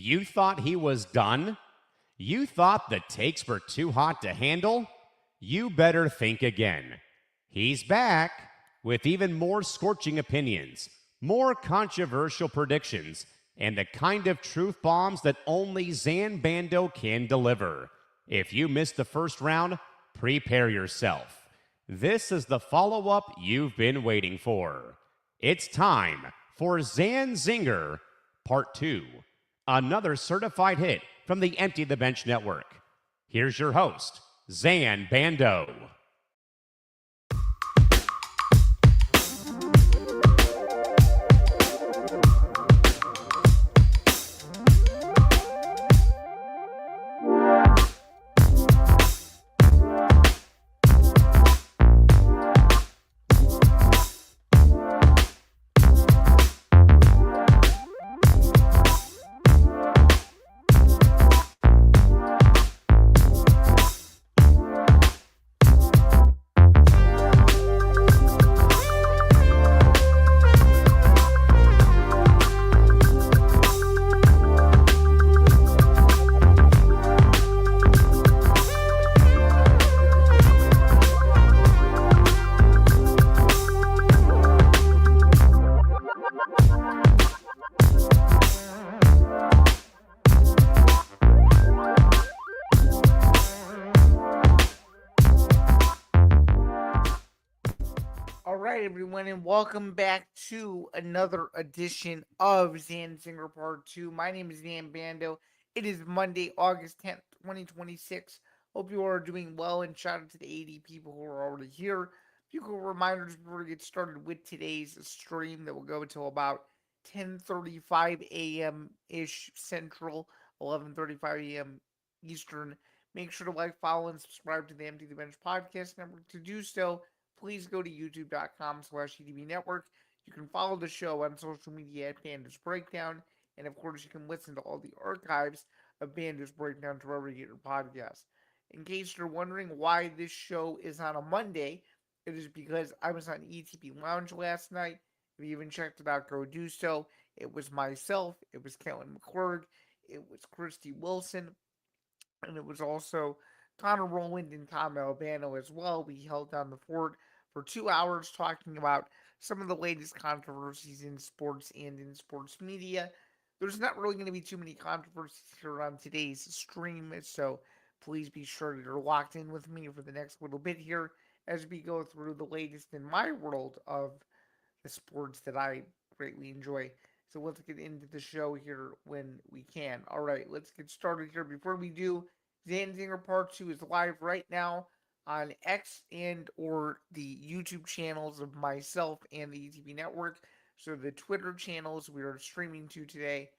You thought he was done? You thought the takes were too hot to handle? You better think again. He's back with even more scorching opinions, more controversial predictions, and the kind of truth bombs that only Zain Bando can deliver. If you missed the first round, prepare yourself. This is the follow-up you've been waiting for. It's time for Zain Zinger Part 2, another certified hit from the Empty the Bench Network. Here's your host, Zain Bando. Everyone, and welcome back to another edition of Zain Zinger Part 2. My name is Zain Bando. It is Monday, August 10th, 2026. Hope you are doing well, and shout out to the 80 people who are already here. A few quick reminders before we get started with today's stream that will go until about 10:35 a.m.-ish Central, 11:35 a.m. Eastern. Make sure to like, follow, and subscribe to the Empty the Bench Podcast Network. To do so, please go to youtube.com/EDB Network. You can follow the show on social media at Banda's Breakdown. And of course, you can listen to all the archives of Banda's Breakdown to wherever you get your podcasts. In case you're wondering why this show is on a Monday, it is because I was on ETB Lounge last night. If you even checked it out, go do so. It was myself, it was Kellen McClurg, it was Christy Wilson, and it was also Connor Rowland and Tom Albano as well. We held down the fort for 2 hours talking about some of the latest controversies in sports and in sports media. There's not really going to be too many controversies here on today's stream, so please be sure that you're locked in with me for the next little bit here as we go through the latest in my world of the sports that I greatly enjoy. So let's get into the show here when we can. All right, let's get started here. Before we do, Zain Zinger Part 2 is live right now on X and or the YouTube channels of myself and the ETB Network. So the Twitter channels we are streaming to today,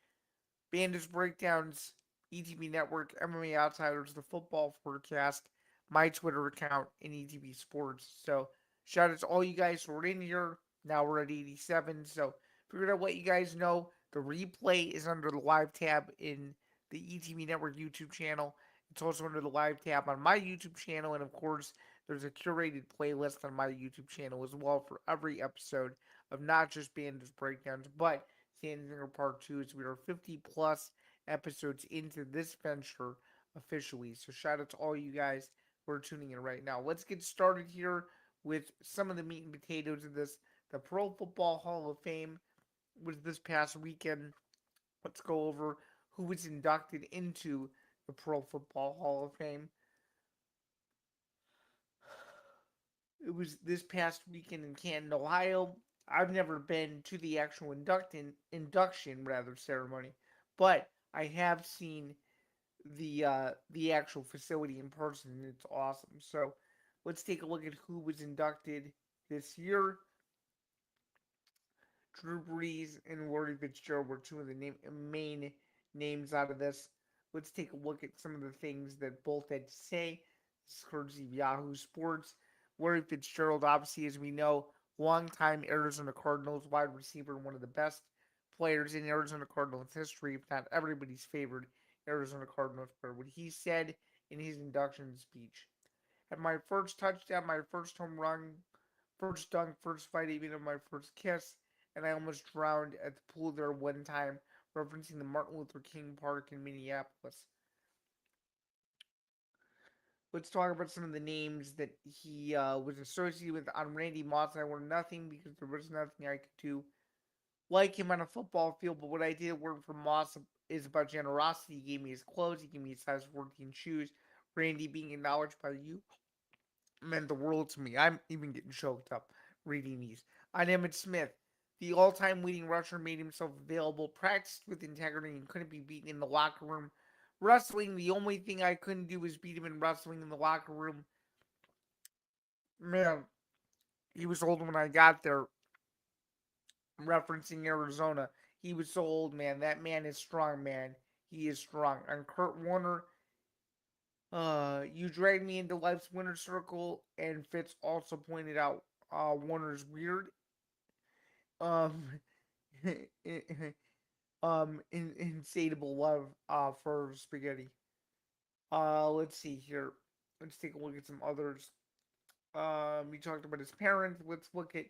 Banda's Breakdowns, ETB Network, MMA Outsiders, The Football Forecast, my Twitter account, and ETB Sports. So shout out to all you guys who are in here. Now we're at 87, so figured I'd let you guys know the replay is under the live tab in the ETB Network YouTube channel. It's also under the live tab on my YouTube channel, and of course, there's a curated playlist on my YouTube channel as well for every episode of not just Banda's Breakdowns, but Zain Zinger Part 2, as we are 50 plus episodes into this venture officially. So shout out to all you guys who are tuning in right now. Let's get started here with some of the meat and potatoes of this. The Pro Football Hall of Fame was this past weekend. Let's go over who was inducted into the Pro Football Hall of Fame. It was this past weekend in Canton, Ohio. I've never been to the actual induction ceremony, but I have seen the actual facility in person, and it's awesome. So let's take a look at who was inducted this year. Drew Brees and Larry Fitzgerald were two of the main names out of this. Let's take a look at some of the things that both had to say. This is courtesy of Yahoo Sports. Larry Fitzgerald, obviously, as we know, longtime Arizona Cardinals wide receiver, one of the best players in Arizona Cardinals history, if not everybody's favorite Arizona Cardinals player. What he said in his induction speech: "At my first touchdown, my first home run, first dunk, first fight, even on my first kiss, and I almost drowned at the pool there one time referencing the Martin Luther King Park in Minneapolis. Let's talk about some of the names that he was associated with on Randy Moss. I learned nothing because there was nothing I could do like him on a football field, but what I did learn from Moss is about generosity. He gave me his clothes, he gave me his size 14 shoes. Randy being acknowledged by you meant the world to me. I'm even getting choked up reading these. On Emmitt Smith, the all-time leading rusher made himself available, practiced with integrity, and couldn't be beaten in the locker room. Wrestling, the only thing I couldn't do was beat him in wrestling in the locker room. Man, he was old when I got there. Referencing Arizona, he was so old, man. That man is strong, man. He is strong. And Kurt Warner, you dragged me into life's winner's circle, and Fitz also pointed out Warner's weird. Um, insatiable love for spaghetti. Let's see here. Let's take a look at some others. We talked about his parents. Let's look at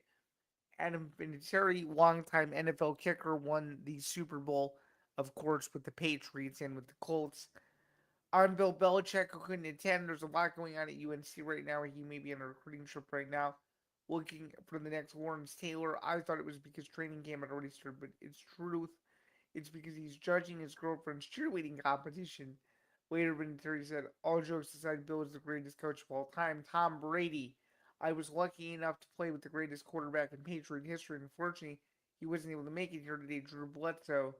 Adam Vinatieri, longtime NFL kicker, won the Super Bowl, of course, with the Patriots and with the Colts. I'm Bill Belichick, who couldn't attend. There's a lot going on at UNC right now. He may be on a recruiting trip right now, looking for the next Lawrence Taylor. I thought it was because training camp had already started, but it's truth. It's because he's judging his girlfriend's cheerleading competition. Later, Vinatieri said, all jokes aside, Bill is the greatest coach of all time. Tom Brady. I was lucky enough to play with the greatest quarterback in Patriot history. Unfortunately, he wasn't able to make it here today. Drew Bledsoe.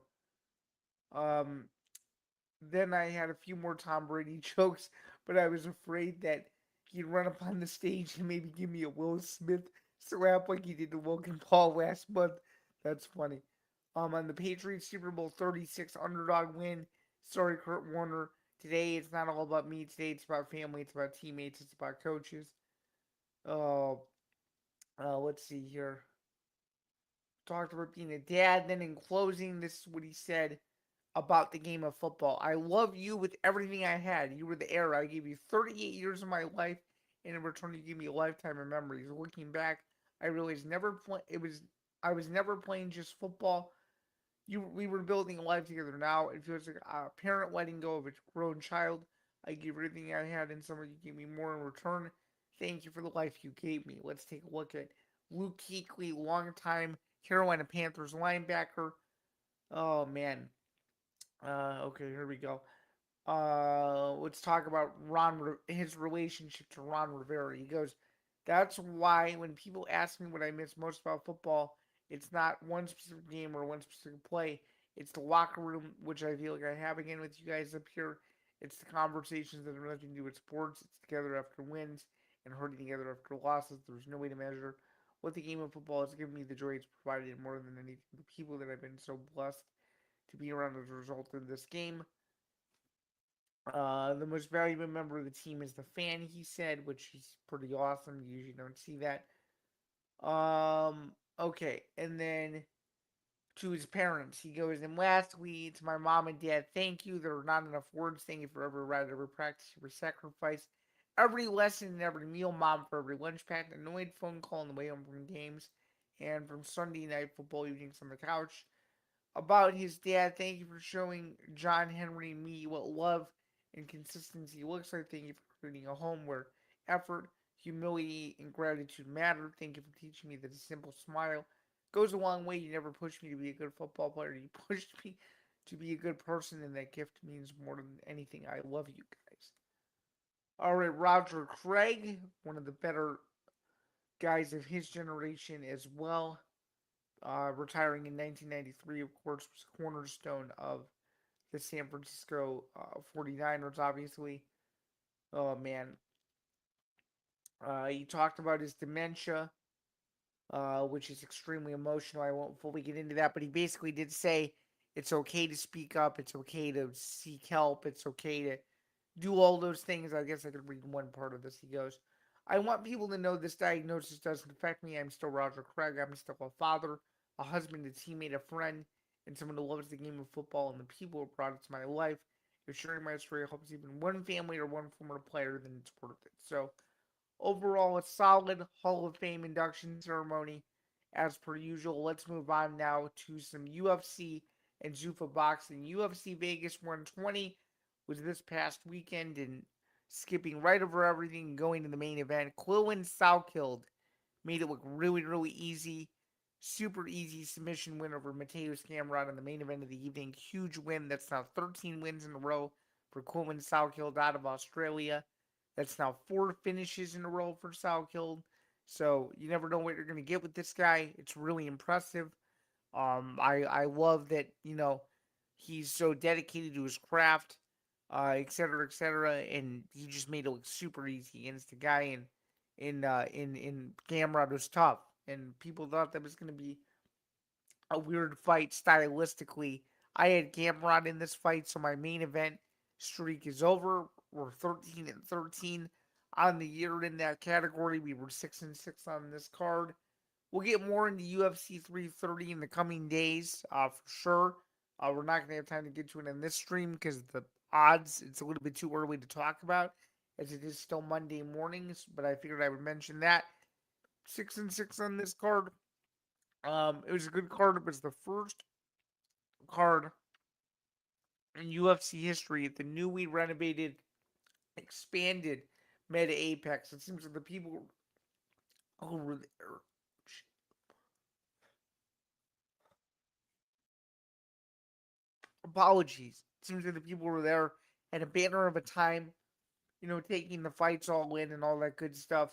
Um, then I had a few more Tom Brady jokes, but I was afraid that he'd run up on the stage and maybe give me a Will Smith slap like he did to Logan Paul last month. That's funny. On the Patriots Super Bowl 36 underdog win. Sorry, Kurt Warner. Today it's not all about me. Today it's about family. It's about teammates. It's about coaches. Uh, let's see here. Talked about being a dad. Then in closing, this is what he said about the game of football. I love you with everything I had. You were the heir. I gave you 38 years of my life, and in return, you gave me a lifetime of memories. Looking back, I realized I was never playing just football. We were building a life together. Now it feels like a parent letting go of a grown child. I gave everything I had, and someone you gave me more in return. Thank you for the life you gave me. Let's take a look at Luke Kuechly, longtime Carolina Panthers linebacker. Oh man. Okay, here we go. Let's talk about his relationship to Ron Rivera. He goes, "That's why when people ask me what I miss most about football, it's not one specific game or one specific play. It's the locker room, which I feel like I have again with you guys up here. It's the conversations that have nothing to do with sports. It's together after wins and hurting together after losses. There's no way to measure what the game of football has given me, the joy it's provided, more than anything, the people that I've been so blessed to be around as a result of this game. The most valuable member of the team is the fan," he said, which is pretty awesome. You usually don't see that. Okay, and then to his parents, he goes, "And lastly, to my mom and dad, thank you. There are not enough words. Thank you for every ride, every practice, every sacrifice, every lesson, and every meal, mom, for every lunch pack, annoyed phone call on the way home from games, and from Sunday night football evenings on the couch." About his dad, thank you for showing John Henry and me what love and consistency looks like. Thank you for creating a home where effort, humility, and gratitude matter. Thank you for teaching me that a simple smile goes a long way. You never pushed me to be a good football player. You pushed me to be a good person, and that gift means more than anything. I love you guys. All right, Roger Craig, one of the better guys of his generation as well. Retiring in 1993, of course, was a cornerstone of the San Francisco 49ers, obviously. Oh, man. He talked about his dementia, which is extremely emotional. I won't fully get into that, but he basically did say it's okay to speak up, it's okay to seek help, it's okay to do all those things. I guess I could read one part of this. He goes, "I want people to know this diagnosis doesn't affect me. I'm still Roger Craig. I'm still a father, a husband, a teammate, a friend, and someone who loves the game of football and the people who brought it to my life. If sharing my story helps even one family or one former player, then it's worth it." So, overall, a solid Hall of Fame induction ceremony as per usual. Let's move on now to some UFC and Zuffa Boxing. UFC Vegas 120 was this past weekend, and skipping right over everything and going to the main event. Quillen Salkeld made it look really, really easy. Super easy submission win over Mateus Gamrot in the main event of the evening. Huge win. That's now 13 wins in a row for Quillen Salkeld out of Australia. That's now 4 finishes in a row for Salkeld. So you never know what you're going to get with this guy. It's really impressive. I love that he's so dedicated to his craft, et cetera, and he just made it look super easy against the guy in Gamrot was tough, and people thought that was going to be a weird fight stylistically. I had Gamrot in this fight, so my main event streak is over. We're 13-13 on the year in that category. We were 6-6 on this card. We'll get more into UFC 330 in the coming days, for sure. We're not going to have time to get to it in this stream because the odds, it's a little bit too early to talk about, as it is still Monday mornings, but I figured I would mention that. 6-6 on this card. It was a good card. It was the first card in UFC history, the newly renovated, expanded Meta Apex. It seems like the people over there. Apologies. It seems like the people were there at a banner of a time, taking the fights all in and all that good stuff.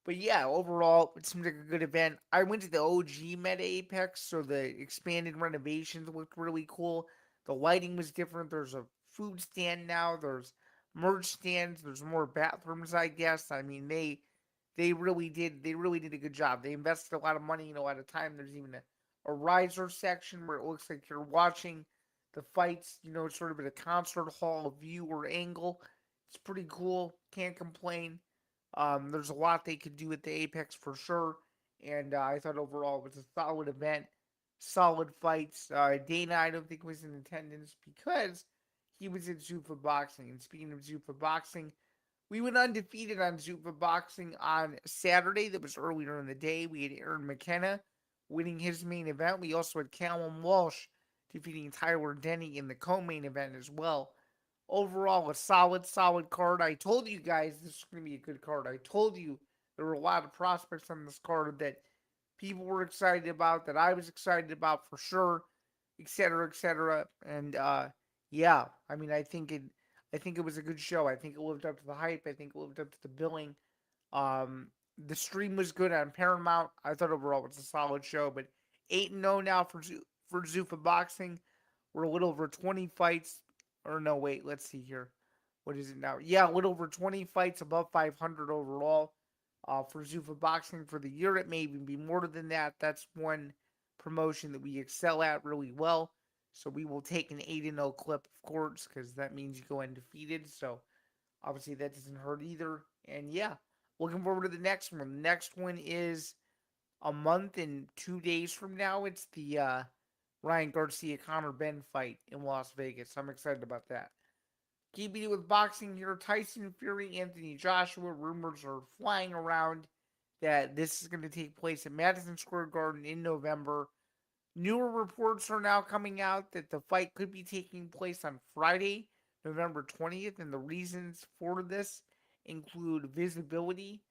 But yeah, overall, it seems like a good event. I went to the OG Meta Apex, so the expanded renovations looked really cool. The lighting was different. There's a food stand now. There's merch stands. There's more bathrooms, I guess. I mean, they really did a good job. They invested a lot of money, a lot of time. There's even a riser section where it looks like you're watching the fights, sort of at a concert hall view or angle. It's pretty cool. Can't complain. There's a lot they could do at the Apex for sure, and I thought overall it was a solid event, solid fights. Dana, I don't think was in attendance because he was at Zuffa Boxing. And speaking of Zuffa Boxing, we went undefeated on Zuffa Boxing on Saturday. That was earlier in the day. We had Aaron McKenna winning his main event. We also had Callum Walsh defeating Tyler Denny in the co-main event as well. Overall, a solid card. I told you guys this was going to be a good card. I told you there were a lot of prospects on this card that people were excited about, that I was excited about for sure, et cetera, et cetera. And yeah, I mean, I think it was a good show. I think it lived up to the hype. I think it lived up to the billing. Um, the stream was good on Paramount. I thought overall it was a solid show. But 8-0 now for Zuffa Boxing. We're a little over 20 fights. Or no, wait, let's see here. What is it now? Yeah, a little over 20 fights, above 500 overall for Zuffa Boxing for the year. It may even be more than that. That's one promotion that we excel at really well. So we will take an 8-0 clip, of course, because that means you go undefeated. So obviously that doesn't hurt either. And yeah, looking forward to the next one. The next one is a month and 2 days from now. It's the Ryan Garcia Conor Ben fight in Las Vegas. I'm excited about that. Keeping it with boxing here, Tyson Fury, Anthony Joshua. Rumors are flying around that this is going to take place at Madison Square Garden in November. Newer reports are now coming out that the fight could be taking place on Friday, November 20th, and the reasons for this include visibility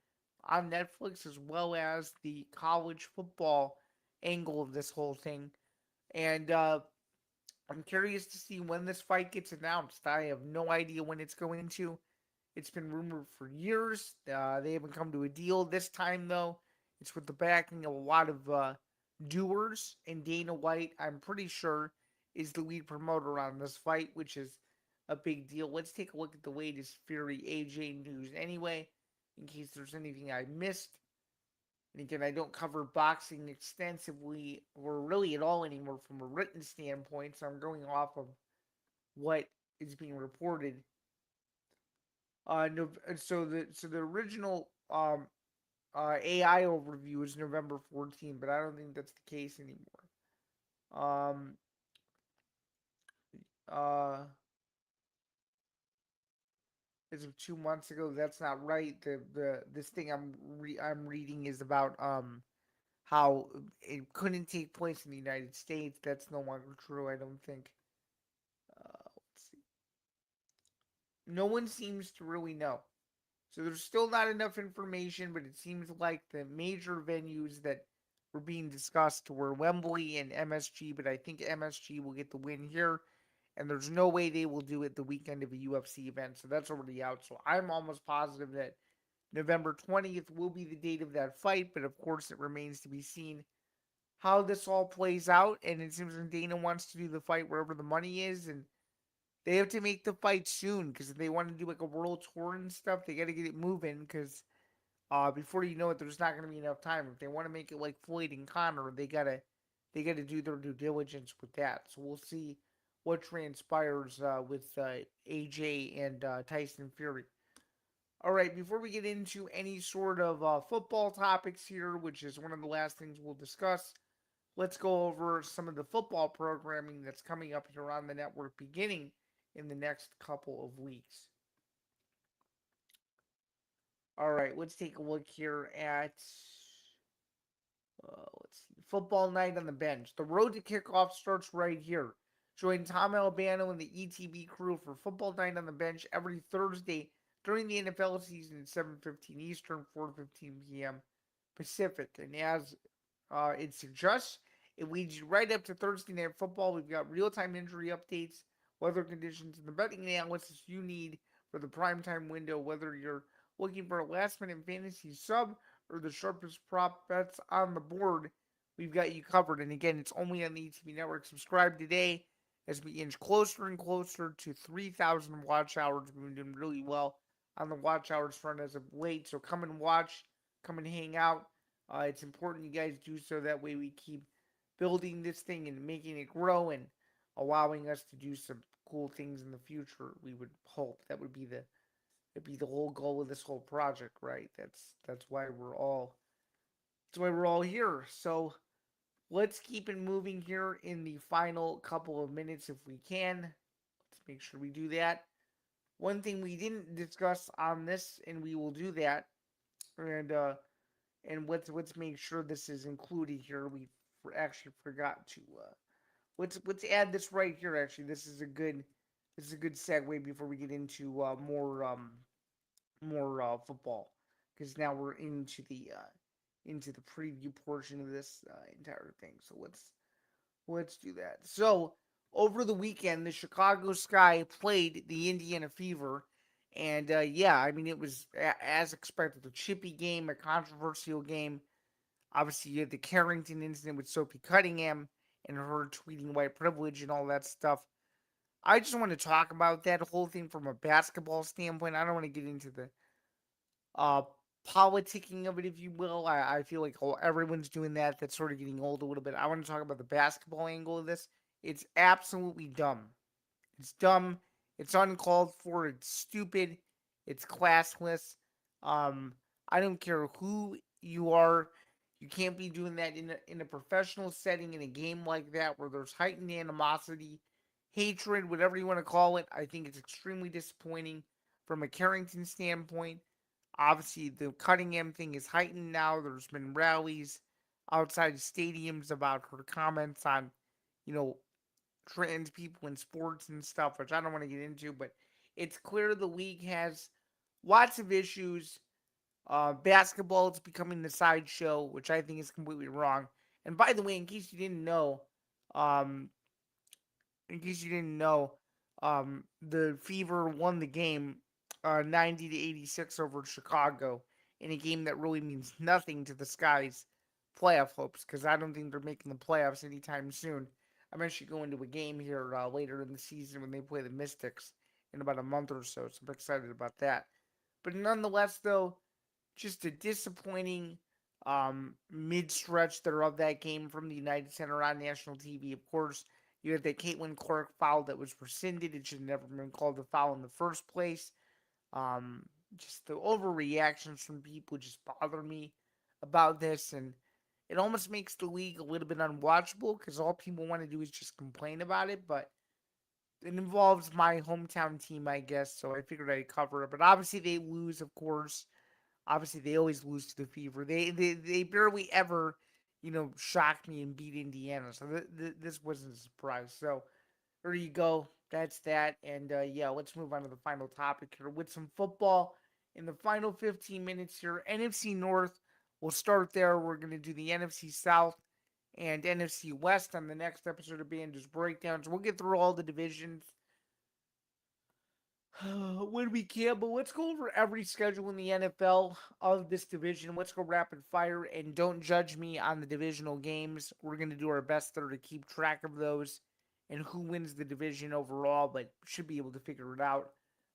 on Netflix as well as the college football angle of this whole thing. And I'm curious to see when this fight gets announced. I have no idea when it's going to. It's been rumored for years. They haven't come to a deal. This time, though, it's with the backing of a lot of doers. And Dana White, I'm pretty sure, is the lead promoter on this fight, which is a big deal. Let's take a look at the latest Fury AJ news anyway, in case there's anything I missed. And again, I don't cover boxing extensively or really at all anymore from a written standpoint, so I'm going off of what is being reported. No, so the original AI overview is November 14th, but I don't think that's the case anymore. Um, uh, as of 2 months ago, that's not right. The this thing I'm reading is about how it couldn't take place in the United States. That's no longer true, I don't think. Let's see. No one seems to really know. So there's still not enough information, but it seems like the major venues that were being discussed were Wembley and MSG, but I think MSG will get the win here, and there's no way they will do it the weekend of a UFC event, so that's already out. So I'm almost positive that November 20th will be the date of that fight, but of course it remains to be seen how this all plays out, and it seems like Dana wants to do the fight wherever the money is, and they have to make the fight soon because if they want to do like a world tour and stuff, they got to get it moving because before you know it, there's not going to be enough time. If they want to make it like Floyd and Connor, they gotta do their due diligence with that. So we'll see what transpires with AJ and Tyson Fury. All right, before we get into any sort of football topics here, which is one of the last things we'll discuss, let's go over some of the football programming that's coming up here on the network beginning in the next couple of weeks. All right, let's take a look here at let's see, football night on the bench. The road to kickoff starts right here. Join Tom Albano and the ETB crew for football night on the bench every Thursday during the NFL season at 7:15 Eastern, 4:15 p.m. Pacific. And as it suggests, it leads you right up to Thursday Night Football. We've got real-time injury updates, weather conditions, and the betting analysis you need for the primetime window, whether you're looking for a last-minute fantasy sub or the sharpest prop bets on the board, we've got you covered. And again, it's only on the ETV Network. Subscribe today as we inch closer and closer to 3,000 watch hours. We've been doing really well on the watch hours front as of late. So come and watch, come and hang out. It's important you guys do so. That way we keep building this thing and making it grow and allowing us to do some cool things in the future. We would hope that would be the whole goal of this whole project, right? That's why we're all here. So let's keep it moving here in the final couple of minutes if we can. Let's make sure we do that. One thing we didn't discuss on this, and we will do that, and let's make sure this is included here. We actually forgot to let's add this right here. Actually, this is a good segue before we get into more football because now we're into the preview portion of this entire thing. So let's do that. So over the weekend, the Chicago Sky played the Indiana Fever, and yeah, I mean it was as expected, a chippy game, a controversial game. Obviously, you had the Carrington incident with Sophie Cunningham and her tweeting white privilege and all that stuff. I just want to talk about that whole thing from a basketball standpoint. I don't want to get into the uh, politicking of it, if you will. I feel like everyone's doing that. That's sort of getting old a little bit. I want to talk about the basketball angle of this. It's absolutely dumb. It's dumb. It's uncalled for. It's stupid. It's classless. Um, I don't care who you are. You can't be doing that in a professional setting in a game like that where there's heightened animosity, hatred, whatever you want to call it. I think it's extremely disappointing from a Carrington standpoint. Obviously, the Cunningham thing is heightened now. There's been rallies outside stadiums about her comments on, you know, trans people in sports and stuff, which I don't want to get into, but it's clear the league has lots of issues. Basketball is becoming the sideshow, which I think is completely wrong. And by the way, um, in case you didn't know, the Fever won the game 90 to 86 over Chicago in a game that really means nothing to the Sky's playoff hopes because I don't think they're making the playoffs anytime soon. I'm actually going to a game here later in the season when they play the Mystics in about a month or so, so I'm excited about that. But nonetheless, though, just a disappointing mid stretch there of that game from the United Center on national TV. Of course, you had that Caitlin Clark foul that was rescinded. It should have never been called a foul in the first place. Um, just the overreactions from people just bother me about this, and it almost makes the league a little bit unwatchable because all people want to do is just complain about it. But it involves my hometown team, I guess, so I figured I'd cover it. But obviously, they lose, of course. Obviously, they always lose to the Fever. They barely ever shocked me and beat Indiana. So this wasn't a surprise. So there you go. That's that. And yeah, let's move on to the final topic here with some football in the final 15 minutes here. NFC North, we'll start there. We're going to do the NFC South and NFC West on the next episode of Banda's Breakdowns. We'll get through all the divisions when we can, but let's go over every schedule in the NFL of this division. Let's go rapid fire and don't judge me on the divisional games. We're going to do our best there to keep track of those and who wins the division overall, but should be able to figure it out.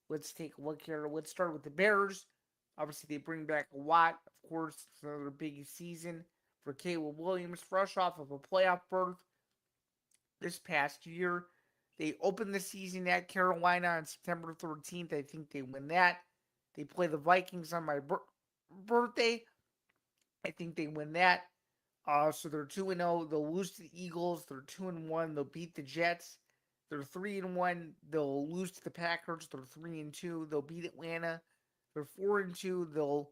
Let's take a look here. Let's start with the Bears. Obviously, they bring back a lot. Of course, it's another big season for Caleb Williams, fresh off of a playoff berth this past year. They opened the season at Carolina on September 13th. I think they win that. They play the Vikings on my birthday. I think they win that. So they're 2-0. They'll lose to the Eagles. They're 2-1. They'll beat the Jets. They're 3-1. They'll lose to the Packers. They're 3-2. They'll beat Atlanta. They're 4-2. They'll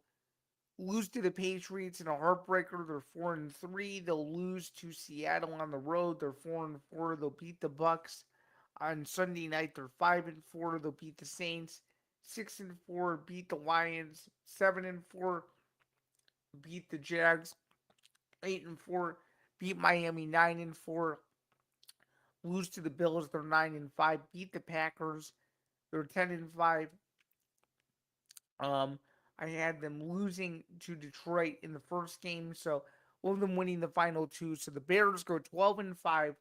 lose to the Patriots in a heartbreaker. They're 4-3. They'll lose to Seattle on the road. They're 4-4. They'll beat the Bucks on Sunday night. They're 5-4. They'll beat the Saints. 6-4. Beat the Lions. 7-4. Beat the Jags. 8-4. Beat Miami. 9-4. Lose to the Bills. They're 9-5. Beat the Packers. They're 10-5. I had them losing to Detroit in the first game, so one of them winning the final two. So the Bears go 12-5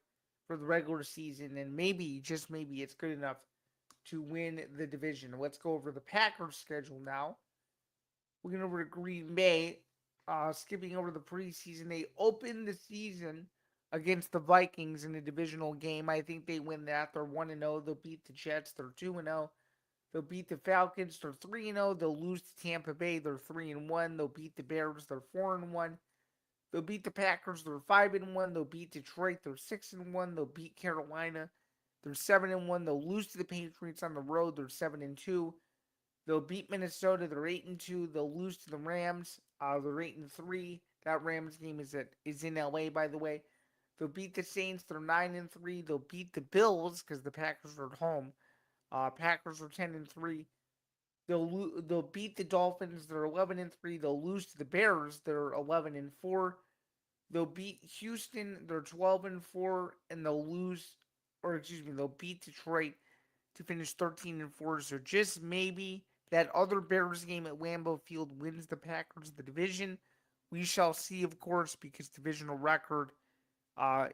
for the regular season, and maybe, just maybe, it's good enough to win the division. Let's go over the Packers schedule now. We're going over to Green Bay, skipping over the preseason. They opened the season against the Vikings in a divisional game. I think they win that. They're 1-0. They'll beat the Jets. They're 2-0. They'll beat the Falcons. They're 3-0. They'll lose to Tampa Bay. They're 3-1. They'll beat the Bears. They're 4-1. They'll beat the Packers. They're 5-1. They'll beat Detroit. They're 6-1. They'll beat Carolina. They're 7-1. They'll lose to the Patriots on the road. They're 7-2. They'll beat Minnesota. They're 8-2. They'll lose to the Rams. They're 8-3. That Rams game is in LA, by the way. They'll beat the Saints. They're 9-3. They'll beat the Bills because the Packers are at home. Packers are 10-3. They'll beat the Dolphins. They're 11-3. They'll lose to the Bears. They're 11-4. They'll beat Houston. They're 12-4, and they'll beat Detroit to finish 13-4. So just maybe that other Bears game at Lambeau Field wins the Packers the division. We shall see, of course, because divisional record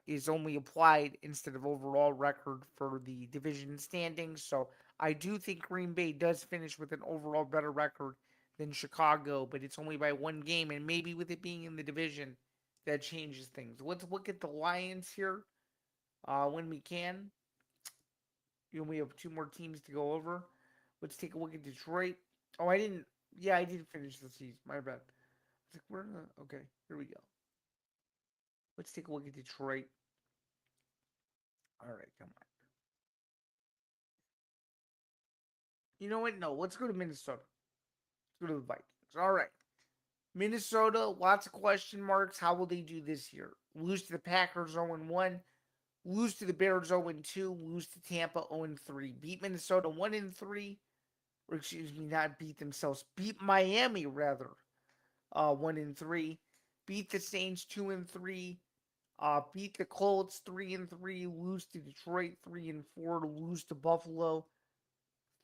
is only applied instead of overall record for the division standings. So I do think Green Bay does finish with an overall better record than Chicago, but it's only by one game, and maybe with it being in the division, that changes things. Let's look at the Lions here when we can. We have two more teams to go over. Let's take a look at Detroit. Oh, I didn't. Yeah, I did finish the season. My bad. I was like, okay, here we go. Let's take a look at Detroit. All right, come on. You know what? No, let's go to Minnesota. Let's go to the Vikings. All right. Minnesota, lots of question marks. How will they do this year? Lose to the Packers 0-1. Lose to the Bears 0-2. Lose to Tampa 0-3. Beat Minnesota 1-3. Or excuse me, not beat themselves. Beat Miami, rather. 1-3. Beat the Saints 2-3. Beat the Colts 3-3. Lose to Detroit 3-4. Lose to Buffalo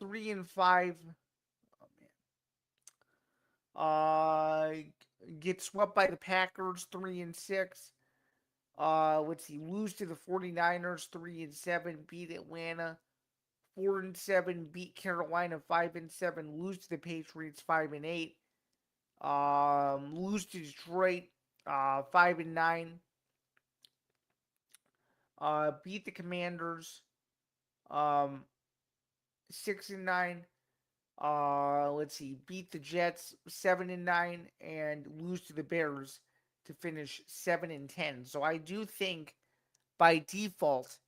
3-5. Get swept by the Packers 3-6. Let's see. Lose to the 49ers 3-7. Beat Atlanta 4-7. Beat Carolina 5-7. Lose to the Patriots 5-8. Lose to Detroit 5-9. Beat the Commanders 6-9. Let's see. Beat the Jets 7-9 and lose to the Bears to finish 7-10. So I do think by default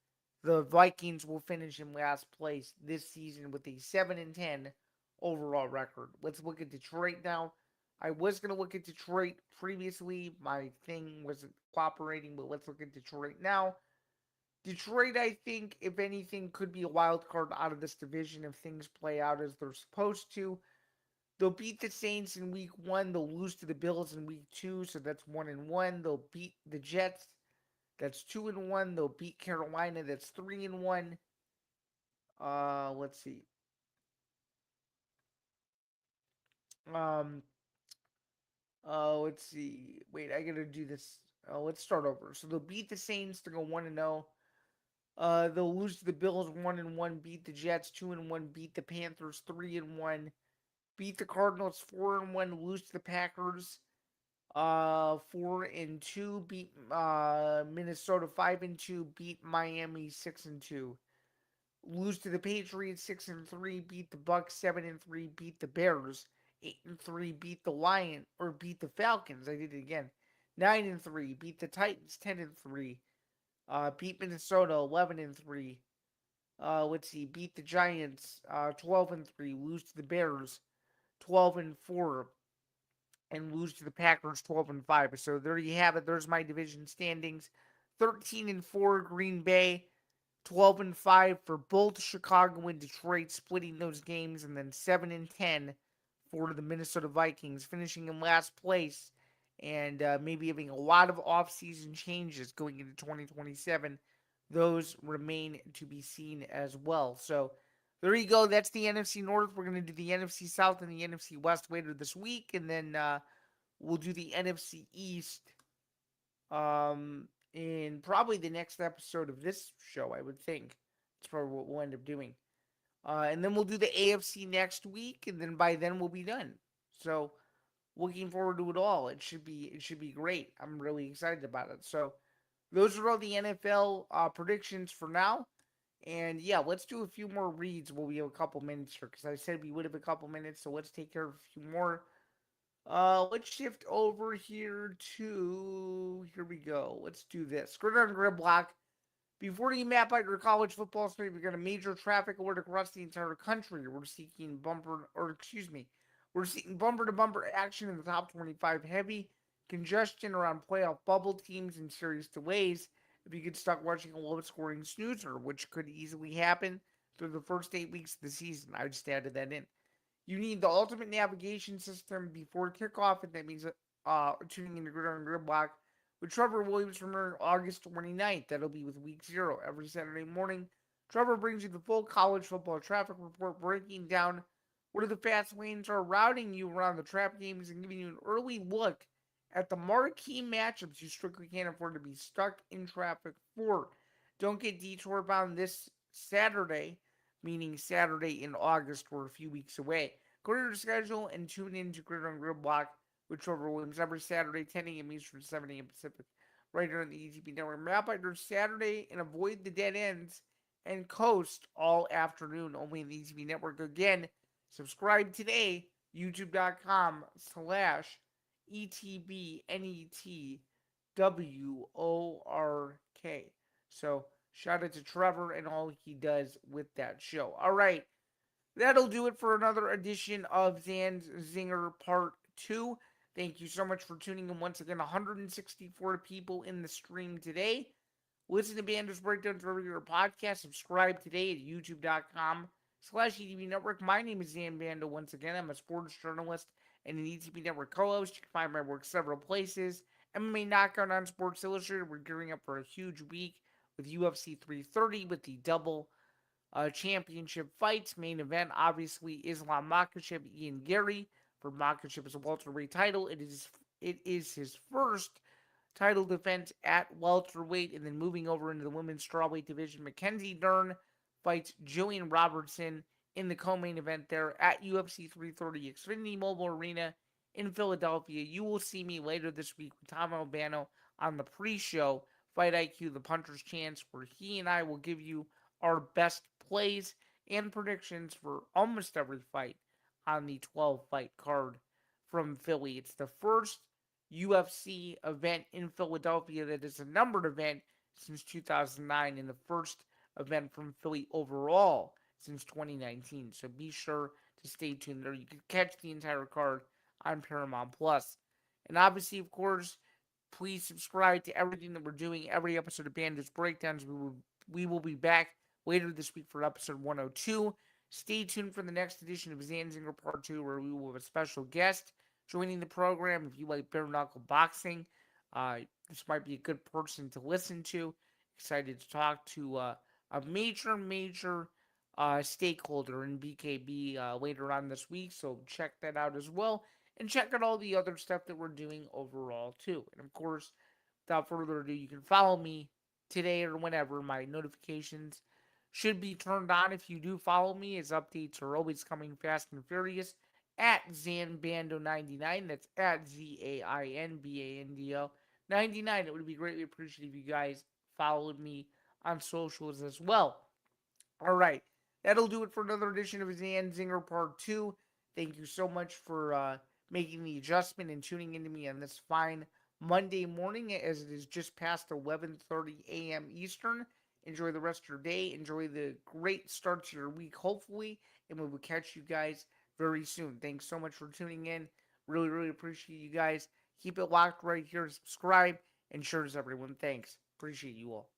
the Vikings will finish in last place this season with a 7-10 overall record. Let's look at Detroit now. I was going to look at Detroit previously. My thing wasn't cooperating, but let's look at Detroit now. Detroit, I think, if anything, could be a wild card out of this division if things play out as they're supposed to. They'll beat the Saints in week one. They'll lose to the Bills in week two, so that's 1-1. They'll beat the Jets. That's 2-1. They'll beat Carolina. That's 3-1. Let's see. Um, let's see. Wait, I gotta do this. Let's start over. So they'll beat the Saints to go 1-0. They'll lose to the Bills 1-1. Beat the Jets 2-1. Beat the Panthers 3-1. Beat the Cardinals 4-1. Lose to the Packers 4-2. Beat Minnesota 5-2. Beat Miami 6-2. Lose to the Patriots 6-3. Beat the Bucks 7-3. Beat the Bears 8-3. Beat the beat the Falcons. I did it again. 9-3. Beat the Titans 10-3. Beat Minnesota 11-3. Let's see. Beat the Giants 12-3. Lose to the Bears 12-4. And lose to the Packers 12-5. So there you have it. There's my division standings. 13-4 Green Bay, 12-5 for both Chicago and Detroit, splitting those games, and then 7-10 for the Minnesota Vikings, finishing in last place, and maybe having a lot of offseason changes going into 2027. Those remain to be seen as well. So there you go. That's the NFC North. We're going to do the NFC South and the NFC West later this week, and then we'll do the NFC East in probably the next episode of this show, I would think. That's probably what we'll end up doing. And then we'll do the AFC next week, and then by then we'll be done. So looking forward to it all. It should be great. I'm really excited about it. So those are all the NFL predictions for now. And yeah, let's do a few more reads while we have a couple minutes here, because I said we would have a couple minutes, so let's take care of a few more. Let's shift over here to, here we go. Let's do this. Gridiron Grid Block. Before you map out your college football street, we've got a major traffic alert across the entire country. We're seeing bumper to bumper action in the top 25. Heavy congestion around playoff bubble teams and serious delays. If you get stuck watching a low scoring snoozer, which could easily happen through the first 8 weeks of the season, I just added that in. You need the ultimate navigation system before kickoff, and that means tuning into Gridiron Grid Block with Trevor Williams from August 29th. That'll be with week 0 every Saturday morning. Trevor brings you the full college football traffic report, breaking down where the fast lanes are, routing you around the trap games, and giving you an early look at the marquee matchups you strictly can't afford to be stuck in traffic for. Don't get detour bound this Saturday, meaning Saturday in August. We're a few weeks away. Go to your schedule and tune in to Gridiron Grid Block with Trevor Williams every Saturday, 10 a.m. Eastern, 7 a.m. Pacific, right here on the ETP Network. Map out your Saturday and avoid the dead ends and coast all afternoon only in the ETP Network. Again, subscribe today, youtube.com/ETBNETWORK. So shout out to Trevor and all he does with that show. All right, that'll do it for another edition of Zan's Zinger Part 2. Thank you so much for tuning in once again. 164 people in the stream today. Listen to Bando's Breakdowns wherever your podcast. Subscribe today at youtube.com/ETB Network. My name is Zan Bando once again. I'm a sports journalist and an ETB Network co-host. You can find my work several places. MMA Knockout on Sports Illustrated. We're gearing up for a huge week with UFC 330 with the double championship fights. Main event, obviously, Islam Makhachev, Ian Gary for Makhachev's welterweight title. It is his first title defense at welterweight, and then moving over into the women's strawweight division, Mackenzie Dern fights Jillian Robertson in the co-main event there at UFC 330 Xfinity Mobile Arena in Philadelphia. You will see me later this week with Tom Albano on the pre-show Fight IQ, the Puncher's Chance, where he and I will give you our best plays and predictions for almost every fight on the 12-fight card from Philly. It's the first UFC event in Philadelphia that is a numbered event since 2009 and the first event from Philly overall since 2019. So be sure to stay tuned there. You can catch the entire card on Paramount Plus. And obviously, of course, please subscribe to everything that we're doing. Every episode of Bandits Breakdowns, we will be back later this week for episode 102. Stay tuned for the next edition of Zain Zinger Part 2, where we will have a special guest joining the program. If you like bare knuckle boxing, uh, this might be a good person to listen to. Excited to talk to a major stakeholder in BKB later on this week, so check that out as well. And check out all the other stuff that we're doing overall, too. And of course, without further ado, you can follow me today or whenever. My notifications should be turned on if you do follow me, as updates are always coming fast and furious at Zanbando99. That's at ZAINBANDO 99. It would be greatly appreciated if you guys followed me on socials as well. All right. That'll do it for another edition of Zan Zinger Part 2. Thank you so much for making the adjustment and tuning into me on this fine Monday morning as it is just past 11:30 a.m. Eastern. Enjoy the rest of your day. Enjoy the great start to your week, hopefully. And we will catch you guys very soon. Thanks so much for tuning in. Really, really appreciate you guys. Keep it locked right here. Subscribe. And sure as everyone. Thanks. Appreciate you all.